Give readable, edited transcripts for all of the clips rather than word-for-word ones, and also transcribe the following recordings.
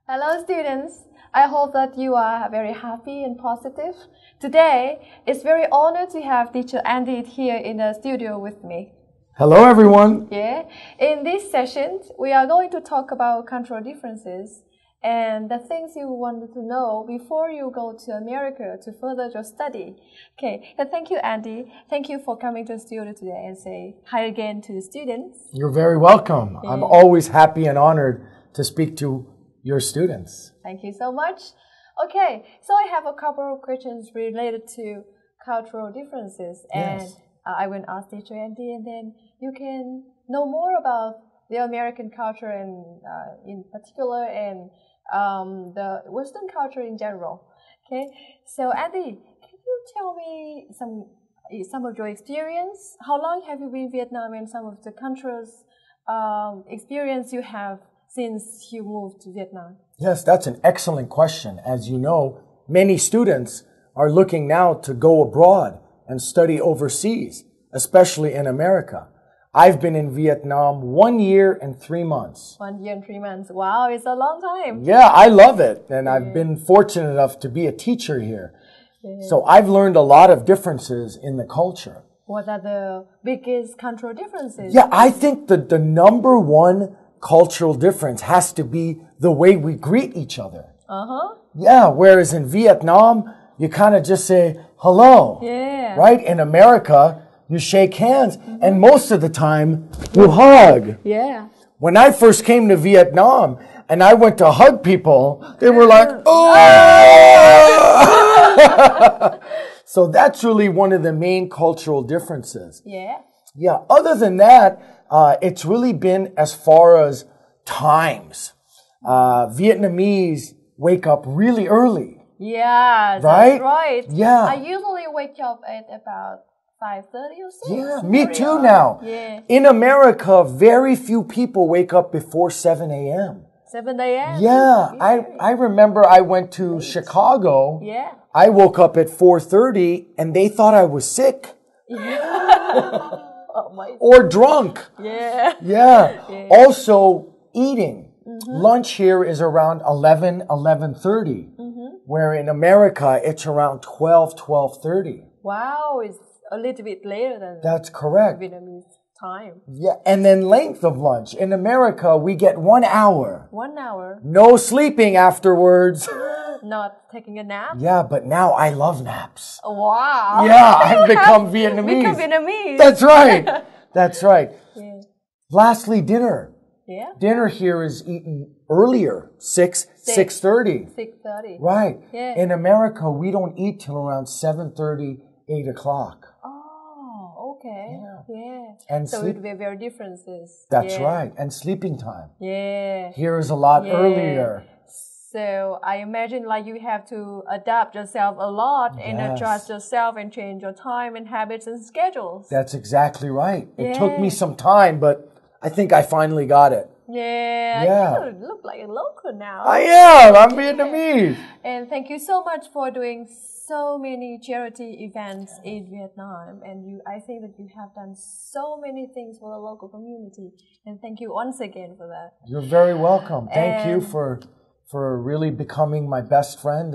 Hello students, I hope that you are very happy and positive. Today, it's very honored to have Teacher Andy here in the studio with me. Hello everyone. Yeah, in this session, we are going to talk about cultural differences and the things you wanted to know before you go to America to further your study. Okay, and thank you Andy. Thank you for coming to the studio today and say hi again to the students. You're very welcome. Yeah. I'm always happy and honored to speak to your students. Thank you so much. Okay, so I have a couple of questions related to cultural differences, and Yes. I will ask Teacher Andy, and then you can know more about the American culture and in particular, and the Western culture in general. Okay, so Andy, can you tell me some of your experience? How long have you been in Vietnam, and some of the countries' experience you have since you moved to Vietnam? Yes, that's an excellent question. As you know, many students are looking now to go abroad and study overseas, especially in America. I've been in Vietnam 1 year and 3 months. 1 year and 3 months. Wow, it's a long time. Yeah, I love it. And I've been fortunate enough to be a teacher here. So I've learned a lot of differences in the culture. What are the biggest cultural differences? Yeah, I think the number one cultural difference has to be the way we greet each other. Yeah, whereas in Vietnam, you kind of just say hello. Yeah. Right? In America, you shake hands, and most of the time, you hug. Yeah. When I first came to Vietnam and I went to hug people, they were like, oh! So that's really one of the main cultural differences. Yeah. Yeah, other than that, it's really been as far as times. Vietnamese wake up really early. Yeah, Right? that's right. Yeah. I usually wake up at about 5:30 or 6. Yeah, me too now. Yeah. In America, very few people wake up before 7 a.m. 7 a.m. Yeah, I remember I went to Chicago. Yeah. I woke up at 4:30 and they thought I was sick Oh my. or drunk. Yeah. Yeah. Also, eating. Lunch here is around 11:30. Where in America, it's around 12:30. Wow, it's a little bit later than That's correct. Vietnamese time. Yeah, and then length of lunch. In America, we get 1 hour. 1 hour. No sleeping afterwards. Not taking a nap. Yeah, but now I love naps. Wow. Yeah, I've become Vietnamese. Become Vietnamese. That's right. That's right. Yeah. Lastly, dinner. Yeah. Dinner here is eaten earlier, 6:30. 6:30. Right. Yeah. In America, we don't eat till around 7:30, 8 o'clock. Oh, okay. Yeah. And so sleep- it will be very differences. That's Yeah. right. And sleeping time. Yeah. Here is a lot Yeah. earlier. So I imagine like you have to adapt yourself a lot and Yes. adjust yourself and change your time and habits and schedules. That's exactly right. It took me Yeah. some time, but I think I finally got it. Yeah. Yeah. You look like a local now. I am. I'm Vietnamese. And thank you so much for doing so many charity events in Vietnam. And I think that you have done so many things for the local community. And thank you once again for that. You're very welcome. Thank you And- for really becoming my best friend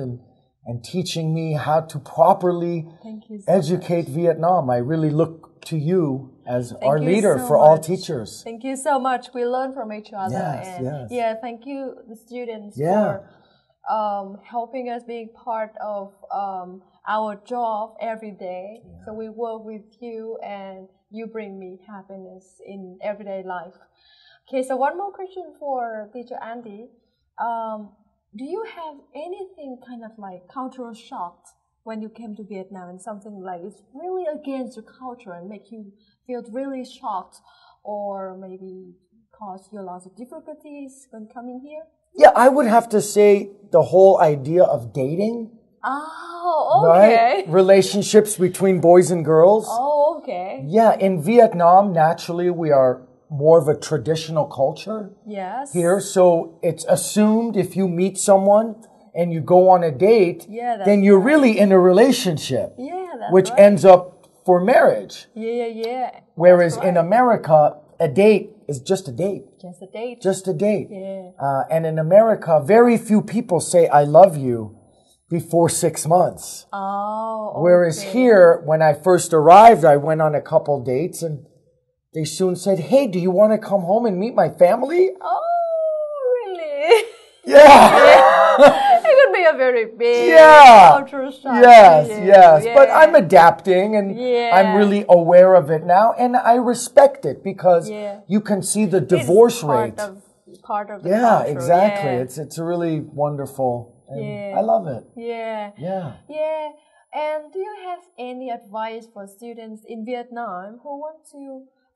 and teaching me how to properly Thank you so educate Vietnam. I really look to you as our you leader so for all much. teachers. Thank you so much. We learn from each other. Yes, and yes. Yeah, thank you, the students, Yeah. for helping us being part of our job every day. Yeah. So we work with you and you bring me happiness in everyday life. Okay, so one more question for Teacher Andy. Do you have anything kind of like cultural shock when you came to Vietnam and something like it's really against your culture and make you feel really shocked or maybe cause you lots of difficulties when coming here? Yeah, I would have to say the whole idea of dating. Oh, okay. Right? Relationships between boys and girls. Oh, okay. Yeah, in Vietnam, naturally, we are more of a traditional culture Yes. here. So it's assumed if you meet someone and you go on a date, Yeah, that's then you're really in a relationship, Yeah, that's which right. ends up for marriage. Yeah. Whereas That's in right. America, a date is just a date. Just a date. Just a date. Yeah. And in America, very few people say, I love you before 6 months. Oh, okay. Whereas here, when I first arrived, I went on a couple dates and they soon said, hey, do you want to come home and meet my family? Oh, really? Yeah. It could be a very big cultural shock. Yes. Yeah. But I'm adapting and Yeah. I'm really aware of it now and I respect it because you can see the divorce rate. Part of the Yeah, culture. exactly. Yeah. It's really wonderful. And I love it. Yeah. Yeah. Yeah. And do you have any advice for students in Vietnam who want to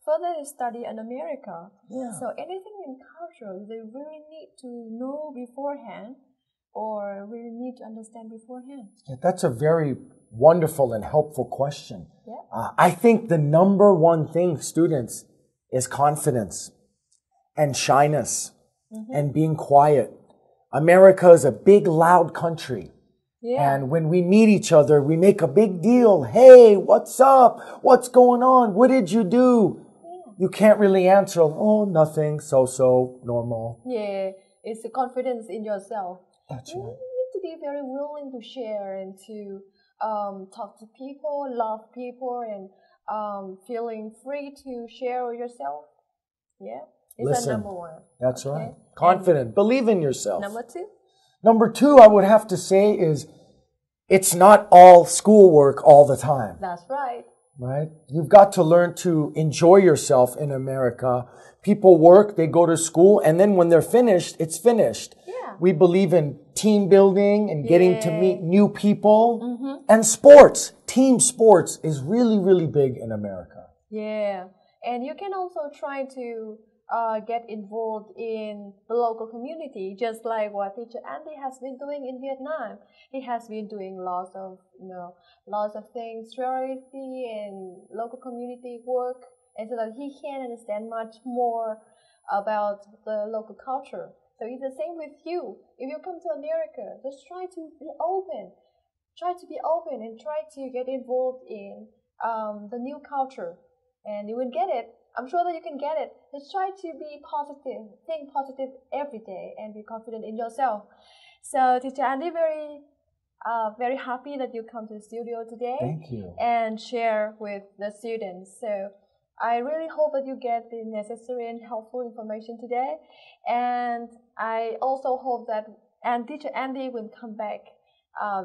further study in America? Yeah. So anything in culture they really need to know beforehand or really need to understand beforehand? Yeah, that's a very wonderful and helpful question. Yeah. I think the number one thing, students, is confidence and shyness and being quiet. America is a big, loud country. Yeah. And when we meet each other, we make a big deal. Hey, what's up? What's going on? What did you do? Yeah. You can't really answer, oh, nothing, so, normal. Yeah, it's the confidence in yourself. That's right. You need to be very willing to share and to talk to people, love people, and feeling free to share yourself. Yeah, it's the number one. That's right. Confident. And believe in yourself. Number two? Number two, I would have to say is it's not all schoolwork all the time. That's right. Right? You've got to learn to enjoy yourself in America. People work, they go to school, and then when they're finished, it's finished. Yeah. We believe in team building and getting to meet new people. And sports. Team sports is really, really big in America. Yeah. And you can also try to get involved in the local community, just like what Teacher Andy has been doing in Vietnam. He has been doing lots of things, charity and local community work, and so that he can understand much more about the local culture. So it's the same with you. If you come to America, just try to be open. Try to be open and try to get involved in the new culture, and you will get it. I'm sure that you can get it. Just try to be positive, think positive every day, and be confident in yourself. So, Teacher Andy, very happy that you come to the studio today. Thank you. And share with the students. So, I really hope that you get the necessary and helpful information today. And I also hope that Teacher Andy will come back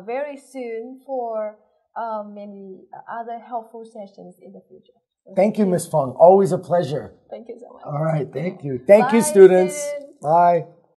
very soon for many other helpful sessions in the future. Thank you, Ms. Fung. Always a pleasure. Thank you so much. All right. Thank you. Thank you, students. Bye.